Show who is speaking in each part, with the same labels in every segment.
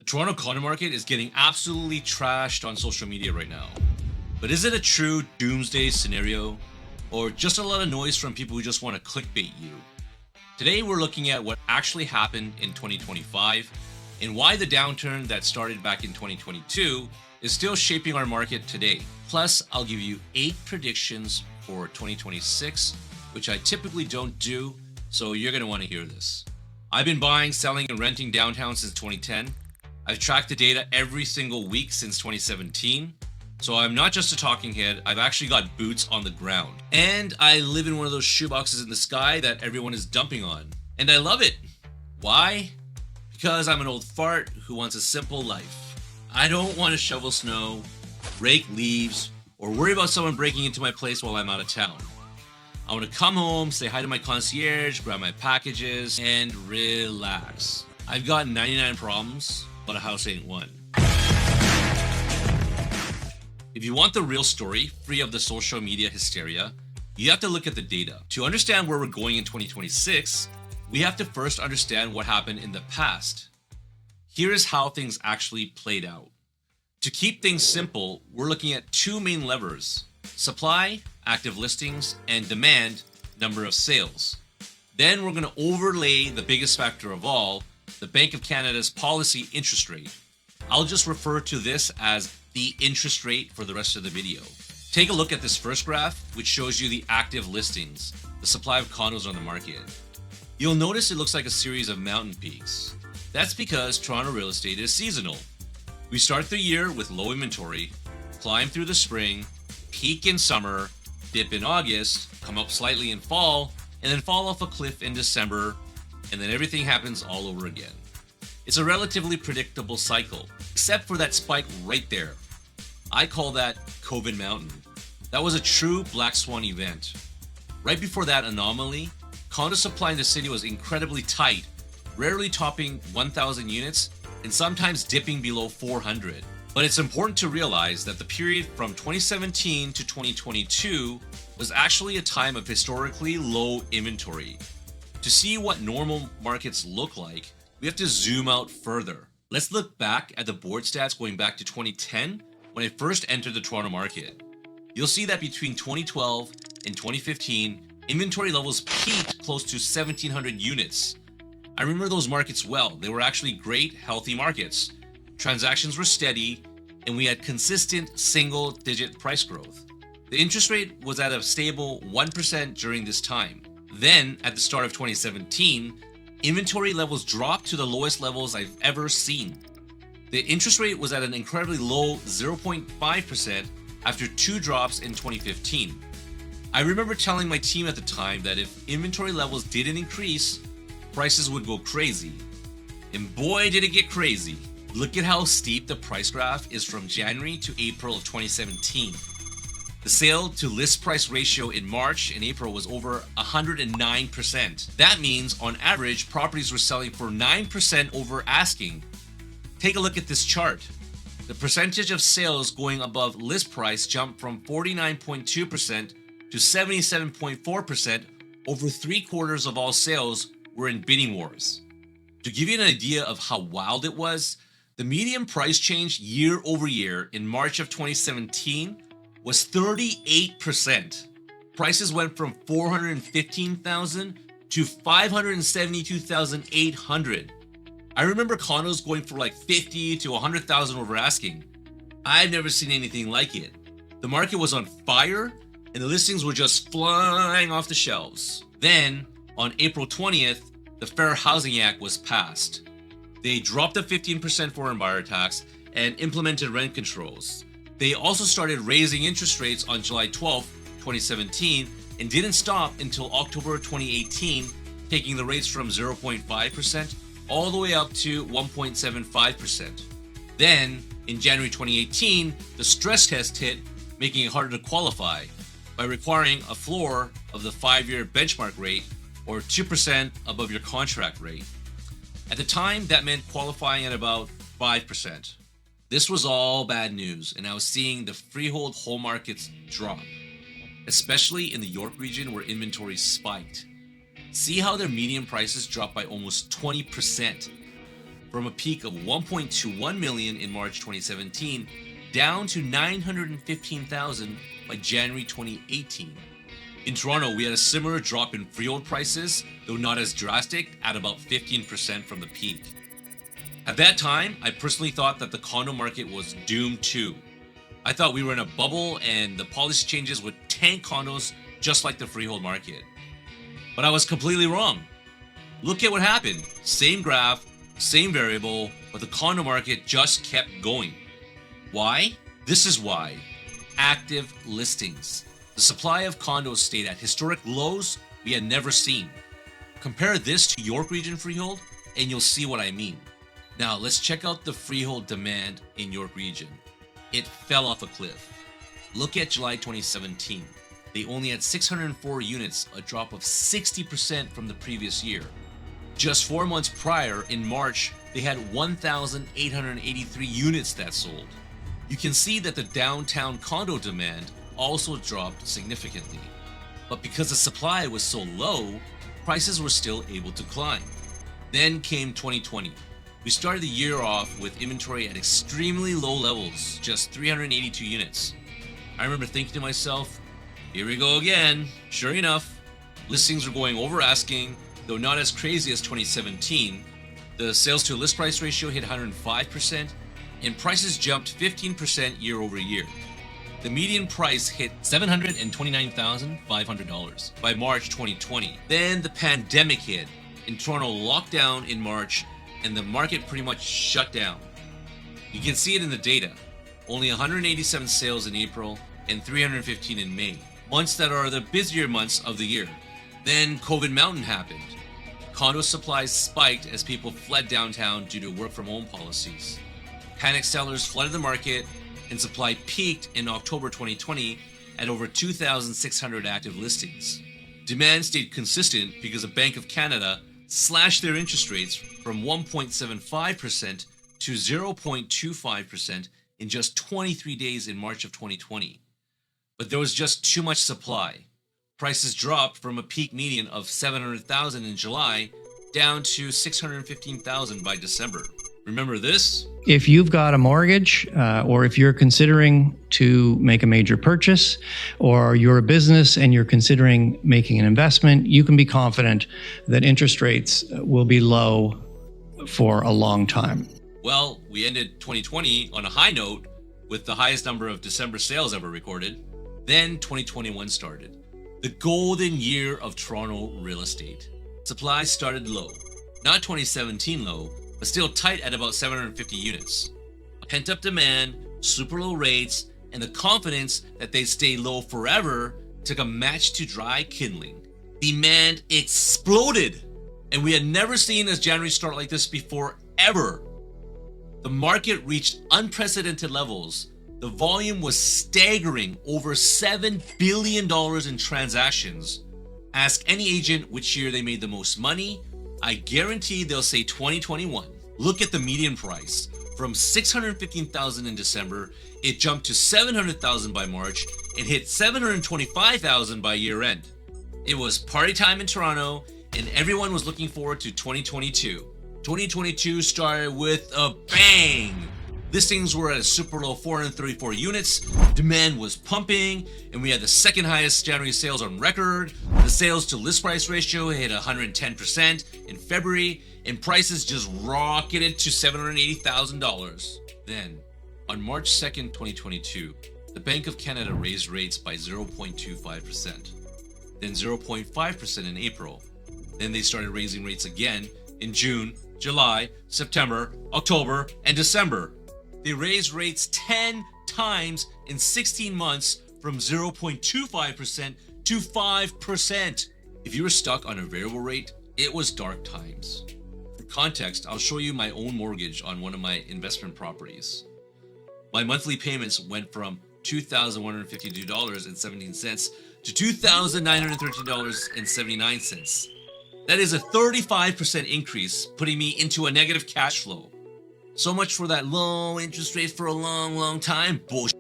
Speaker 1: Toronto condo market is getting absolutely trashed on social media right now. But is it a true doomsday scenario? Or just a lot of noise from people who just want to clickbait you? Today we're looking at what actually happened in 2025 and why the downturn that started back in 2022 is still shaping our market today. Plus, I'll give you 8 predictions for 2026, which I typically don't do, so you're going to want to hear this. I've been buying, selling, and renting downtown since 2010. I've tracked the data every single week since 2017. So I'm not just a talking head, I've actually got boots on the ground. And I live in one of those shoeboxes in the sky that everyone is dumping on. And I love it. Why? Because I'm an old fart who wants a simple life. I don't want to shovel snow, rake leaves, or worry about someone breaking into my place while I'm out of town. I want to come home, say hi to my concierge, grab my packages, and relax. I've got 99 problems, but a house ain't one. If you want the real story, free of the social media hysteria, you have to look at the data. To understand where we're going in 2026, we have to first understand what happened in the past. Here is how things actually played out. To keep things simple, we're looking at 2 main levers: supply, active listings, and demand, number of sales. Then we're going to overlay the biggest factor of all, the Bank of Canada's policy interest rate. I'll just refer to this as the interest rate for the rest of the video. Take a look at this first graph, which shows you the active listings, the supply of condos on the market. You'll notice it looks like a series of mountain peaks. That's because Toronto real estate is seasonal. We start the year with low inventory, climb through the spring, peak in summer, dip in August, come up slightly in fall, and then fall off a cliff in December, and then everything happens all over again. It's a relatively predictable cycle, except for that spike right there. I call that COVID Mountain. That was a true black swan event. Right before that anomaly, condo supply in the city was incredibly tight, rarely topping 1,000 units and sometimes dipping below 400. But it's important to realize that the period from 2017 to 2022 was actually a time of historically low inventory. To see what normal markets look like, we have to zoom out further. Let's look back at the board stats going back to 2010 when I first entered the Toronto market. You'll see that between 2012 and 2015, inventory levels peaked close to 1,700 units. I remember those markets well. They were actually great, healthy markets. Transactions were steady, and we had consistent single-digit price growth. The interest rate was at a stable 1% during this time. Then, at the start of 2017, inventory levels dropped to the lowest levels I've ever seen. The interest rate was at an incredibly low 0.5% after 2 drops in 2015. I remember telling my team at the time that if inventory levels didn't increase, prices would go crazy. And boy, did it get crazy. Look at how steep the price graph is from January to April of 2017. The sale to list price ratio in March and April was over 109%. That means on average, properties were selling for 9% over asking. Take a look at this chart. The percentage of sales going above list price jumped from 49.2% to 77.4%. Over 3/4 of all sales were in bidding wars. To give you an idea of how wild it was, the median price change year over year in March of 2017 was 38%. Prices went from $415,000 to $572,800. I remember condos going for like $50,000 to $100,000 over asking. I've never seen anything like it. The market was on fire and the listings were just flying off the shelves. Then, on April 20th, the Fair Housing Act was passed. They dropped the 15% foreign buyer tax and implemented rent controls. They also started raising interest rates on July 12, 2017, and didn't stop until October 2018, taking the rates from 0.5% all the way up to 1.75%. Then, in January 2018, the stress test hit, making it harder to qualify by requiring a floor of the 5-year benchmark rate or 2% above your contract rate. At the time, that meant qualifying at about 5%. This was all bad news, and I was seeing the freehold home markets drop, especially in the York region where inventory spiked. See how their median prices dropped by almost 20%. from a peak of 1.21 million in March 2017 down to 915,000 by January 2018. In Toronto, we had a similar drop in freehold prices, though not as drastic, at about 15% from the peak. At that time, I personally thought that the condo market was doomed too. I thought we were in a bubble and the policy changes would tank condos just like the freehold market. But I was completely wrong. Look at what happened. Same graph, same variable, but the condo market just kept going. Why? This is why. Active listings. The supply of condos stayed at historic lows we had never seen. Compare this to York Region freehold and you'll see what I mean. Now let's check out the freehold demand in York Region. It fell off a cliff. Look at July 2017. They only had 604 units, a drop of 60% from the previous year. Just 4 months prior, in March, they had 1,883 units that sold. You can see that the downtown condo demand also dropped significantly. But because the supply was so low, prices were still able to climb. Then came 2020. We started the year off with inventory at extremely low levels, just 382 units. I remember thinking to myself, here we go again. Sure enough, listings were going over asking, though not as crazy as 2017. The sales to list price ratio hit 105%, and prices jumped 15% year over year. The median price hit $729,500 by March 2020. Then the pandemic hit, and Toronto locked down in March, and the market pretty much shut down. You can see it in the data. Only 187 sales in April and 315 in May, months that are the busier months of the year. Then COVID Mountain happened. Condo supplies spiked as people fled downtown due to work from home policies. Panic sellers flooded the market, and supply peaked in October 2020 at over 2,600 active listings. Demand stayed consistent because the Bank of Canada slashed their interest rates from 1.75% to 0.25% in just 23 days in March of 2020. But there was just too much supply. Prices dropped from a peak median of 700,000 in July down to 615,000 by December. Remember this?
Speaker 2: If you've got a mortgage, or if you're considering to make a major purchase, or you're a business and you're considering making an investment, you can be confident that interest rates will be low for a long time.
Speaker 1: Well, we ended 2020 on a high note with the highest number of December sales ever recorded. Then 2021 started, the golden year of Toronto real estate. Supply started low, not 2017 low, but still tight at about 750 units. Pent-up demand, super low rates, and the confidence that they'd stay low forever took a match to dry kindling. Demand exploded, and we had never seen a January start like this before, ever. The market reached unprecedented levels. The volume was staggering, over $7 billion in transactions. Ask any agent which year they made the most money. I guarantee they'll say 2021. Look at the median price. From 615,000 in December, it jumped to 700,000 by March and hit 725,000 by year end. It was party time in Toronto, and everyone was looking forward to 2022. 2022 started with a bang. Listings were at a super low 434 units, demand was pumping, and we had the second highest January sales on record. The sales to list price ratio hit 110% in February, and prices just rocketed to $780,000. Then, on March 2nd, 2022, the Bank of Canada raised rates by 0.25%, then 0.5% in April. Then they started raising rates again in June, July, September, October, and December. They raised rates 10 times in 16 months from 0.25% to 5%. If you were stuck on a variable rate, it was dark times. For context, I'll show you my own mortgage on one of my investment properties. My monthly payments went from $2,152.17 to $2,913.79. That is a 35% increase, putting me into a negative cash flow. So much for that low interest rate for a long time bullshit.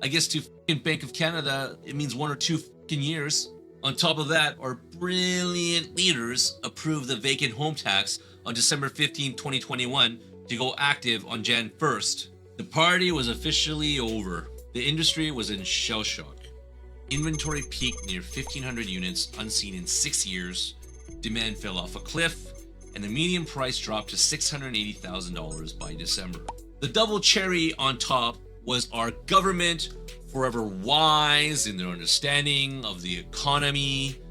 Speaker 1: I guess to Bank of Canada, it means 1 or 2 years. On top of that, our brilliant leaders approved the vacant home tax on December 15, 2021 to go active on Jan 1st. The party was officially over. The industry was in shell shock. Inventory peaked near 1,500 units, unseen in 6 years. Demand fell off a cliff, and the median price dropped to $680,000 by December. The double cherry on top was our government, forever wise in their understanding of the economy,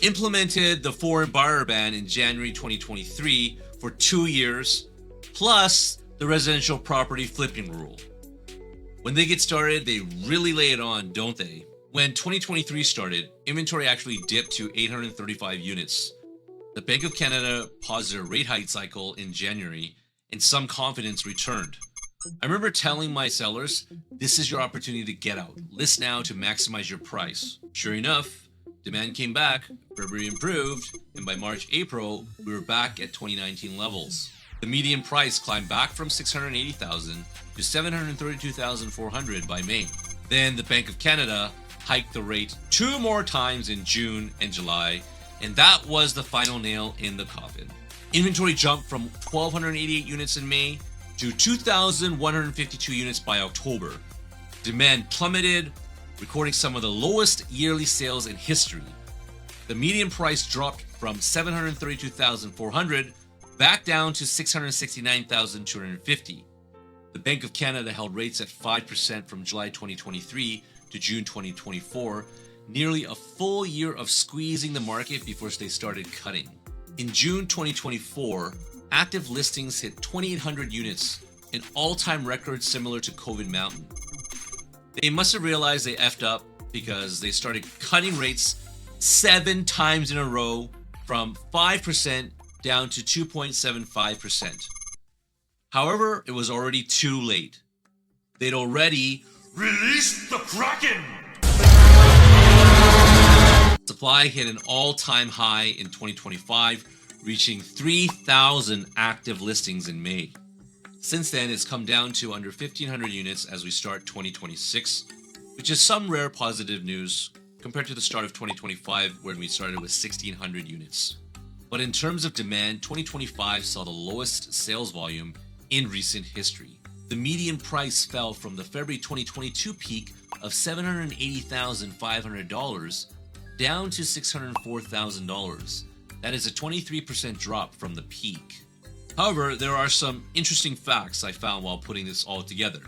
Speaker 1: implemented the foreign buyer ban in January 2023 for 2 years, plus the residential property flipping rule. When they get started, they really lay it on, don't they? When 2023 started, inventory actually dipped to 835 units. The Bank of Canada paused their rate hike cycle in January, and some confidence returned. I remember telling my sellers, this is your opportunity to get out. List now to maximize your price. Sure enough, demand came back, February improved, and by March, April, we were back at 2019 levels. The median price climbed back from $680,000 to $732,400 by May. Then the Bank of Canada hiked the rate 2 more times in June and July, and that was the final nail in the coffin. Inventory jumped from 1,288 units in May to 2,152 units by October. Demand plummeted, recording some of the lowest yearly sales in history. The median price dropped from $732,400 back down to $669,250. The Bank of Canada held rates at 5% from July 2023 to June 2024, nearly a full year of squeezing the market before they started cutting. In June 2024, active listings hit 2,800 units, an all-time record similar to COVID Mountain. They must have realized they effed up because they started cutting rates 7 times in a row from 5% down to 2.75%. However, it was already too late. They'd already released the Kraken! Supply hit an all-time high in 2025, reaching 3,000 active listings in May. Since then, it's come down to under 1,500 units as we start 2026, which is some rare positive news compared to the start of 2025 when we started with 1,600 units. But in terms of demand, 2025 saw the lowest sales volume in recent history. The median price fell from the February 2022 peak of $780,500 down to $604,000. That is a 23% drop from the peak. However, there are some interesting facts I found while putting this all together.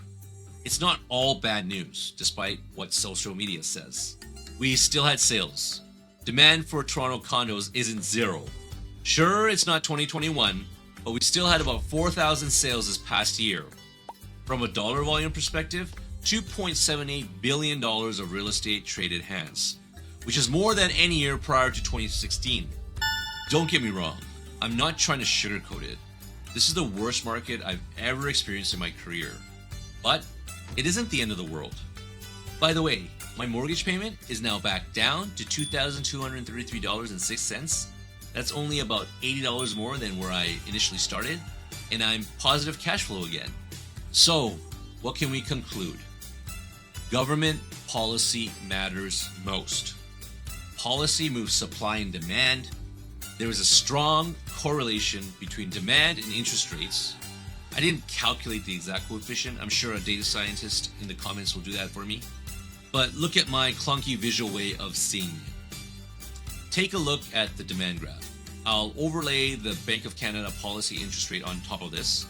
Speaker 1: It's not all bad news, despite what social media says. We still had sales. Demand for Toronto condos isn't zero. Sure, it's not 2021, but we still had about 4,000 sales this past year. From a dollar volume perspective, $2.78 billion of real estate traded hands, which is more than any year prior to 2016. Don't get me wrong, I'm not trying to sugarcoat it. This is the worst market I've ever experienced in my career. But it isn't the end of the world. By the way, my mortgage payment is now back down to $2,233.06. That's only about $80 more than where I initially started, and I'm positive cash flow again. So, what can we conclude? Government policy matters most. Policy moves supply and demand. There is a strong correlation between demand and interest rates. I didn't calculate the exact coefficient. I'm sure a data scientist in the comments will do that for me. But look at my clunky visual way of seeing it. Take a look at the demand graph. I'll overlay the Bank of Canada policy interest rate on top of this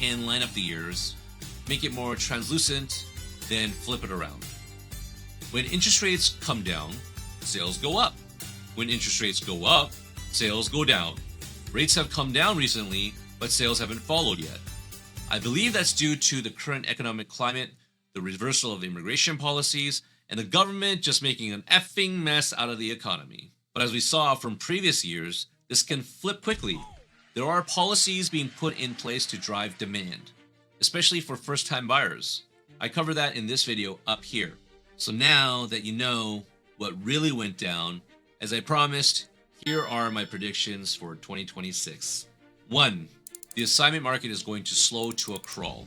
Speaker 1: and line up the years, make it more translucent, then flip it around. When interest rates come down, sales go up. When interest rates go up, sales go down. Rates have come down recently, but sales haven't followed yet. I believe that's due to the current economic climate, the reversal of immigration policies, and the government just making an effing mess out of the economy. But as we saw from previous years, this can flip quickly. There are policies being put in place to drive demand, especially for first-time buyers. I cover that in this video up here. So now that you know what really went down, as I promised, here are my predictions for 2026. 1. The assignment market is going to slow to a crawl.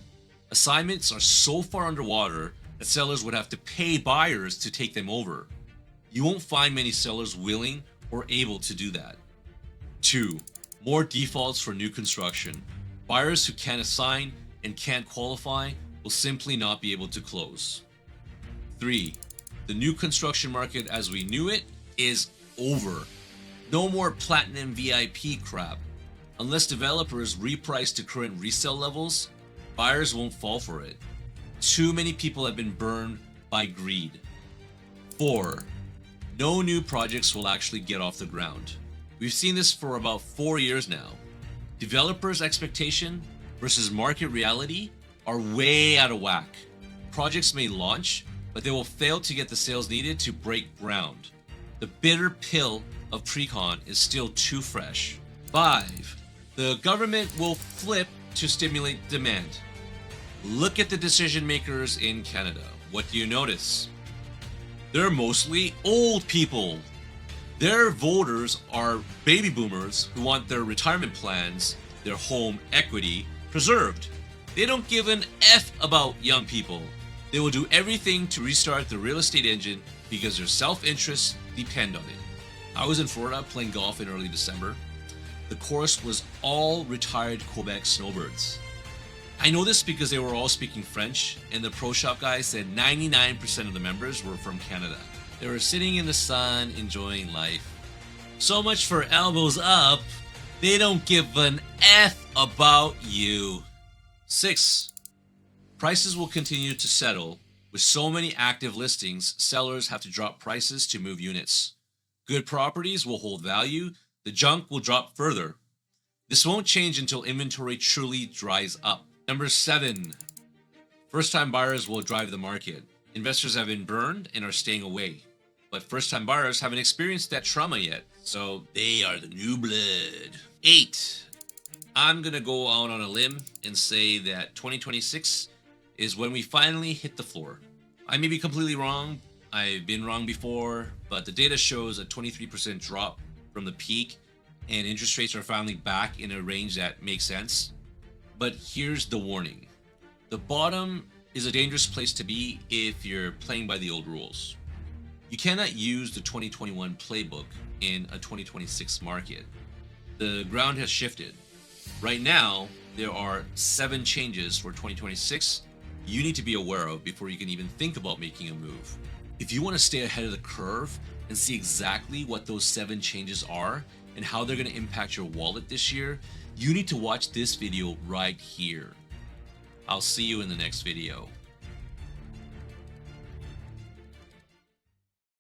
Speaker 1: Assignments are so far underwater that sellers would have to pay buyers to take them over. You won't find many sellers willing or able to do that. 2. More defaults for new construction. Buyers who can't assign and can't qualify will simply not be able to close. 3. The new construction market as we knew it is over. No more platinum VIP crap. Unless developers reprice to current resale levels, buyers won't fall for it. Too many people have been burned by greed. 4. No new projects will actually get off the ground. We've seen this for about 4 years now. Developers' expectation versus market reality are way out of whack. Projects may launch, but they will fail to get the sales needed to break ground. The bitter pill of pre-con is still too fresh. 5. The government will flip to stimulate demand. Look at the decision makers in Canada. What do you notice? They're mostly old people. Their voters are baby boomers who want their retirement plans, their home equity, preserved. They don't give an F about young people. They will do everything to restart the real estate engine because their self-interests depend on it. I was in Florida playing golf in early December. The course was all retired Quebec snowbirds. I know this because they were all speaking French, and the pro shop guy said 99% of the members were from Canada. They were sitting in the sun, enjoying life. So much for elbows up. They don't give an F about you. 6. Prices will continue to settle. With so many active listings, sellers have to drop prices to move units. Good properties will hold value. The junk will drop further. This won't change until inventory truly dries up. Number 7. First-time buyers will drive the market. Investors have been burned and are staying away. But first-time buyers haven't experienced that trauma yet, so they are the new blood. 8. I'm going to go out on a limb and say that 2026 is when we finally hit the floor. I may be completely wrong. I've been wrong before, but the data shows a 23% drop from the peak, and interest rates are finally back in a range that makes sense. But here's the warning. The bottom is a dangerous place to be if you're playing by the old rules. You cannot use the 2021 playbook in a 2026 market. The ground has shifted. Right now, there are 7 changes for 2026 you need to be aware of before you can even think about making a move. If you want to stay ahead of the curve and see exactly what those 7 changes are and how they're going to impact your wallet this year, you need to watch this video right here. I'll see you in the next video.